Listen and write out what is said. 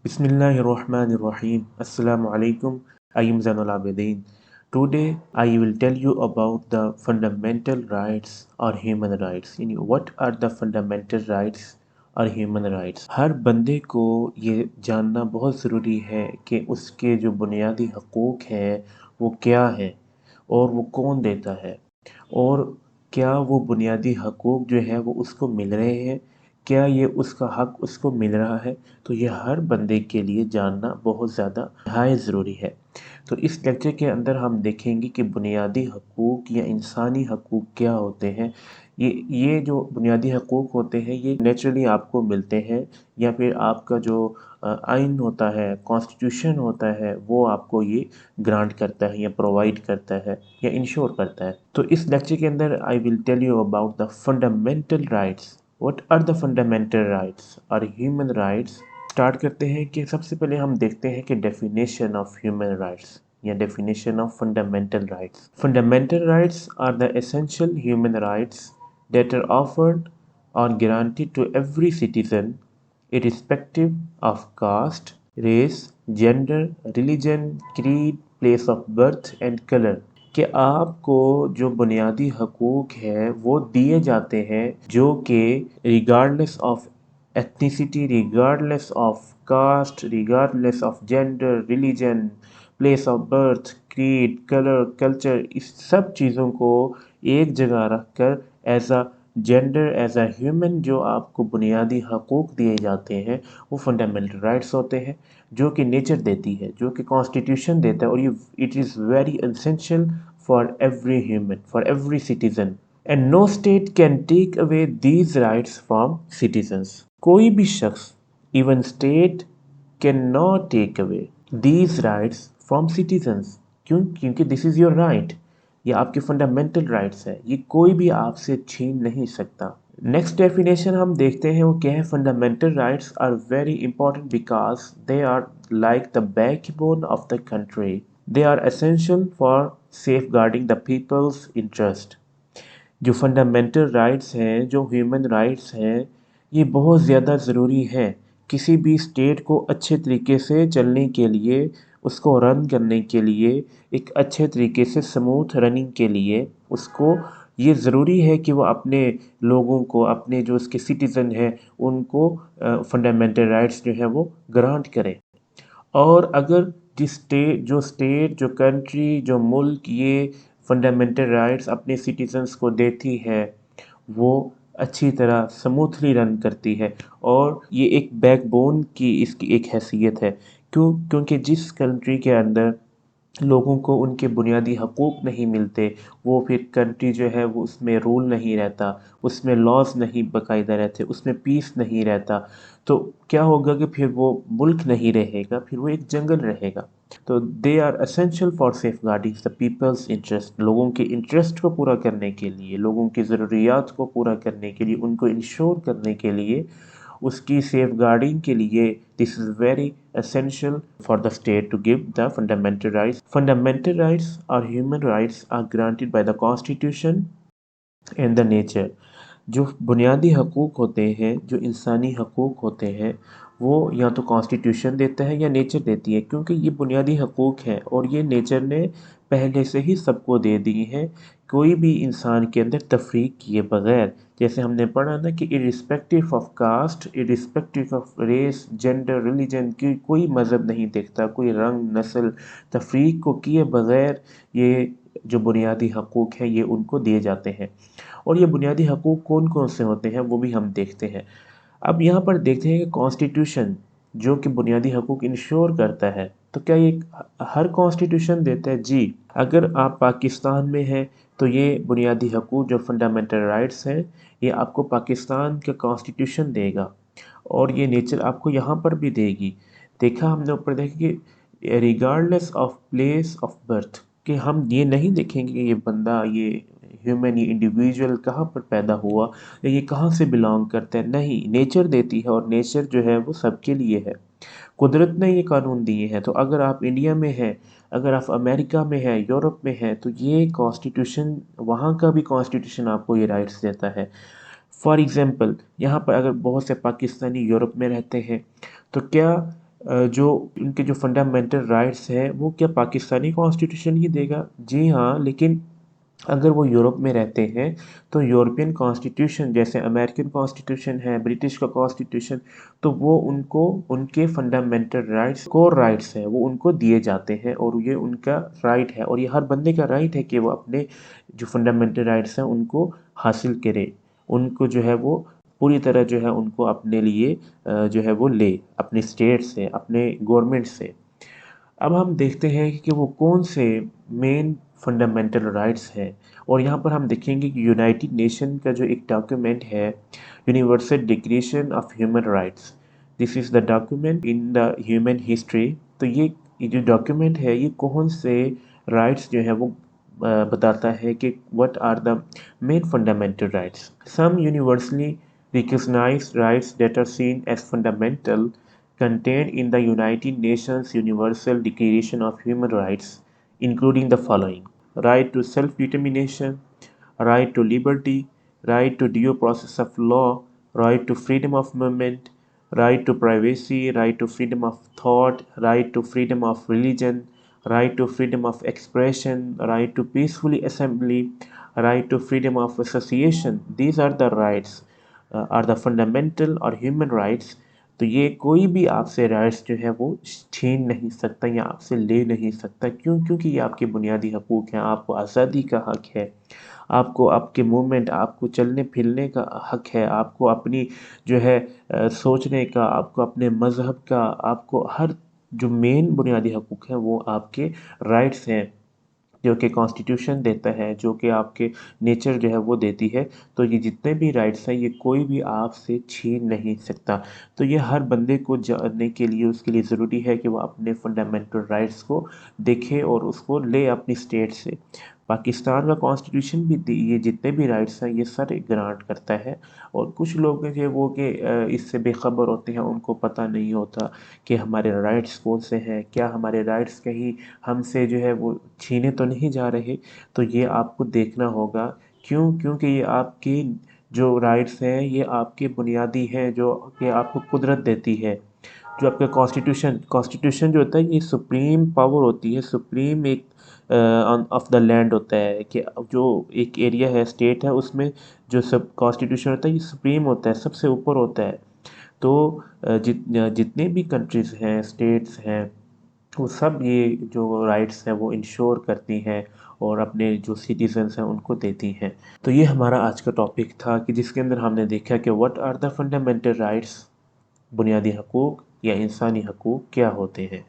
Bismillahirrahmanirrahim. Assalamu alaikum. I am Zainul Abidin. Today I will tell you about the fundamental rights or human rights. What are the fundamental rights or human rights? हर बंदे को ये जानना बहुत ज़रूरी है कि उसके जो बुनियादी हकूक़ हैं वो क्या है और वो कौन देता है, और क्या वो बुनियादी हकूक़ जो है वो उसको मिल रहे हैं, क्या ये उसका हक उसको मिल रहा है। तो ये हर बंदे के लिए जानना बहुत ज़्यादा नहायत ज़रूरी है। तो इस लेक्चर के अंदर हम देखेंगे कि बुनियादी हकूक़ या इंसानी हकूक़ क्या होते हैं। ये जो बुनियादी हकूक़ होते हैं ये नेचुरली आपको मिलते हैं, या फिर आपका जो आइन होता है, कॉन्स्टिट्यूशन होता है, वो आपको ये ग्रांट करता है या प्रोवाइड करता है या इंश्योर करता है। तो इस लेक्चर के अंदर I will tell you about the fundamental rights. What are the fundamental rights और ह्यूमन राइट्स। स्टार्ट करते हैं कि सबसे पहले हम देखते हैं कि डेफिनेशन ऑफ ह्यूमन राइट्स या definition of fundamental rights. Fundamental rights are the essential human rights that are offered or granted to every citizen irrespective of caste, race, gender, religion, creed, place of birth and color। कि आपको जो बुनियादी हकूक़ है वो दिए जाते हैं जो कि regardless of ethnicity, regardless of caste, regardless of gender, religion, place of birth, creed, colour, culture, इस सब चीज़ों को एक जगह रख कर as a gender, as a human जो आपको बुनियादी हकूक़ दिए जाते हैं वो फंडामेंटल राइट्स होते हैं, जो कि नेचर देती है, जो कि कॉन्स्टिट्यूशन देता है। और ये it is very essential for every human, for every citizen, and no state can take away these rights from citizens. कोई भी शख्स, even state, can not take away these rights from citizens. क्योंकि this is your right, ये आपके fundamental rights है, ये कोई भी आपसे छीन नहीं सकता। नेक्स्ट डेफिनेशन हम देखते हैं वो क्या है। Fundamental rights are very important because they are like the backbone of the country. They are essential for safeguarding the people's interest. जो फंडामेंटल राइट्स हैं, जो ह्यूमन राइट्स हैं, ये बहुत ज़्यादा ज़रूरी है किसी भी स्टेट को अच्छे तरीके से चलने के लिए, उसको रन करने के लिए, एक अच्छे तरीके से स्मूथ रनिंग के लिए उसको ये ज़रूरी है कि वो अपने लोगों को, अपने जो उसके सिटीज़न हैं उनको फंडामेंटल राइट्स जो है वो ग्रांट करें। और अगर जो स्टेट, जो कंट्री, जो मुल्क ये फंडामेंटल राइट्स अपने सिटीजन्स को देती है वो अच्छी तरह स्मूथली रन करती है, और ये एक बैकबोन की इसकी एक हैसियत है। क्योंकि जिस कंट्री के अंदर लोगों को उनके बुनियादी हकूक़ नहीं मिलते, वो फिर कंट्री जो है वो उसमें रूल नहीं रहता, उसमें लॉज नहीं बाकायदा रहते, उसमें पीस नहीं रहता। तो क्या होगा कि फिर वो मुल्क नहीं रहेगा, फिर वो एक जंगल रहेगा। तो they are essential for safeguarding the people's interest. लोगों के इंटरेस्ट को पूरा करने के लिए, लोगों की ज़रूरियात को पूरा करने के लिए, उनको इंश्योर करने के लिए, उसकी सेफ गार्डिंग के लिए this is very essential for the state to give the fundamental rights. Fundamental rights or human rights are granted by the constitution and the nature। जो बुनियादी हकूक़ होते हैं, जो इंसानी हकूक़ होते हैं, वो या तो कॉन्स्टिट्यूशन देता है या नेचर देती है, क्योंकि ये बुनियादी हकूक़ हैं और ये नेचर ने पहले से ही सबको दे दी हैं। कोई भी इंसान के अंदर तफरीक किए बगैर, जैसे हमने पढ़ा ना कि irrespective of caste, irrespective of race, gender, religion की कोई मज़हब नहीं देखता, कोई रंग, नस्ल, तफरीक को किए बगैर ये जो बुनियादी हकूक़ हैं ये उनको दिए जाते हैं। और ये बुनियादी हकूक़ कौन कौन से होते हैं वो भी हम देखते हैं। अब यहाँ पर देखते हैं कि कॉन्स्टिट्यूशन जो कि बुनियादी हकूक़ इंश्योर करता है, तो क्या ये हर कॉन्स्टिट्यूशन देता है? जी। अगर आप पाकिस्तान में हैं तो ये बुनियादी हकूक़ जो फंडामेंटल राइट्स हैं ये आपको पाकिस्तान का कॉन्स्टिट्यूशन देगा, और ये नेचर आपको यहाँ पर भी देगी। देखा हमने ऊपर देखा कि regardless of place of birth, कि हम ये नहीं देखेंगे कि ये बंदा, ये ह्यूमन, ये इंडिविजुअल कहाँ पर पैदा हुआ या ये कहाँ से बिलोंग करता है। नहीं, नेचर देती है, और नेचर जो है वो सबके लिए है। कुदरत ने ये कानून दिए हैं। तो अगर आप इंडिया में हैं, अगर आप अमेरिका में हैं, यूरोप में हैं, तो ये कॉन्स्टिट्यूशन, वहाँ का भी कॉन्स्टिट्यूशन आपको ये राइट्स देता है। फॉर एग्ज़ाम्पल यहाँ पर अगर बहुत से पाकिस्तानी यूरोप में रहते हैं, तो क्या जो उनके जो फंडामेंटल राइट्स हैं वो क्या पाकिस्तानी कॉन्स्टिट्यूशन ही देगा? जी हाँ, लेकिन अगर वो यूरोप में रहते हैं तो यूरोपियन कॉन्स्टिट्यूशन जैसे अमेरिकन कॉन्स्टिट्यूशन है, ब्रिटिश का कॉन्स्टिट्यूशन, तो वो उनको उनके फंडामेंटल राइट्स कोर राइट्स हैं वो उनको दिए जाते हैं और ये उनका राइट है और ये हर बंदे का राइट है कि वो अपने जो फंडामेंटल राइट्स हैं उनको हासिल करे, उनको जो है वो पूरी तरह जो है उनको अपने लिए जो है वो ले अपने स्टेट से, अपने गवर्नमेंट से। अब हम देखते हैं कि वो कौन से मेन फंडामेंटल राइट्स हैं और यहाँ पर हम देखेंगे कि यूनाइटेड नेशन का जो एक डॉक्यूमेंट है, universal declaration of human rights, this is the document in the human history. तो ये जो डॉक्यूमेंट है ये कौन से राइट्स जो है वो बताता है कि what are the main fundamental rights. Some universally recognized rights that are seen as fundamental contained in the United Nations Universal Declaration of Human Rights, including the following: right to self determination, right to liberty, right to due process of law, right to freedom of movement, right to privacy, right to freedom of thought, right to freedom of religion, right to freedom of expression, right to peacefully assembly, right to freedom of association. These are the rights, are the fundamental और human rights. तो ये कोई भी आपसे rights जो है वो छीन नहीं सकता या आपसे ले नहीं सकता। क्यों? क्योंकि ये आपके बुनियादी हकूक़ हैं, आपको आज़ादी का हक है, आपको आपके मूवमेंट, आपको चलने फिरने का हक है, आपको अपनी जो है सोचने का, आपको अपने मज़हब का, आपको हर जो मेन बुनियादी हकूक़ हैं वो आपके राइट्स हैं जो कि कॉन्स्टिट्यूशन देता है, जो कि आपके नेचर जो है वो देती है। तो ये जितने भी राइट्स हैं ये कोई भी आपसे छीन नहीं सकता। तो ये हर बंदे को जानने के लिए उसके लिए ज़रूरी है कि वो अपने फंडामेंटल राइट्स को देखे और उसको ले अपनी स्टेट से। पाकिस्तान का कॉन्स्टिट्यूशन भी ये जितने भी राइट्स हैं ये सारे ग्रांट करता है और कुछ लोग हैं वो कि इससे बेखबर होते हैं, उनको पता नहीं होता कि हमारे राइट्स कौन से हैं, क्या हमारे राइट्स कहीं हमसे जो है वो छीने तो नहीं जा रहे। तो ये आपको देखना होगा। क्यों? क्योंकि ये आपकी जो राइट्स हैं ये आपके बुनियादी हैं जो कि आपको कुदरत देती है। जो आपका कॉन्स्टिट्यूशन कॉन्स्टिट्यूशन जो होता है ये सुप्रीम पावर होती है, सुप्रीम एक ऑफ द लैंड होता है कि जो एक एरिया है, स्टेट है, उसमें जो सब कॉन्स्टिट्यूशन होता है ये सुप्रीम होता है, सबसे ऊपर होता है। तो जितने भी कंट्रीज़ हैं, स्टेट्स हैं, वो सब ये जो राइट्स हैं वो इंश्योर करती हैं और अपने जो सिटीजन्स हैं उनको देती हैं। तो ये हमारा आज का टॉपिक था कि जिसके अंदर हमने देखा कि what are the fundamental rights, बुनियादी हकूक़ या इंसानी हकूक़ क्या होते हैं।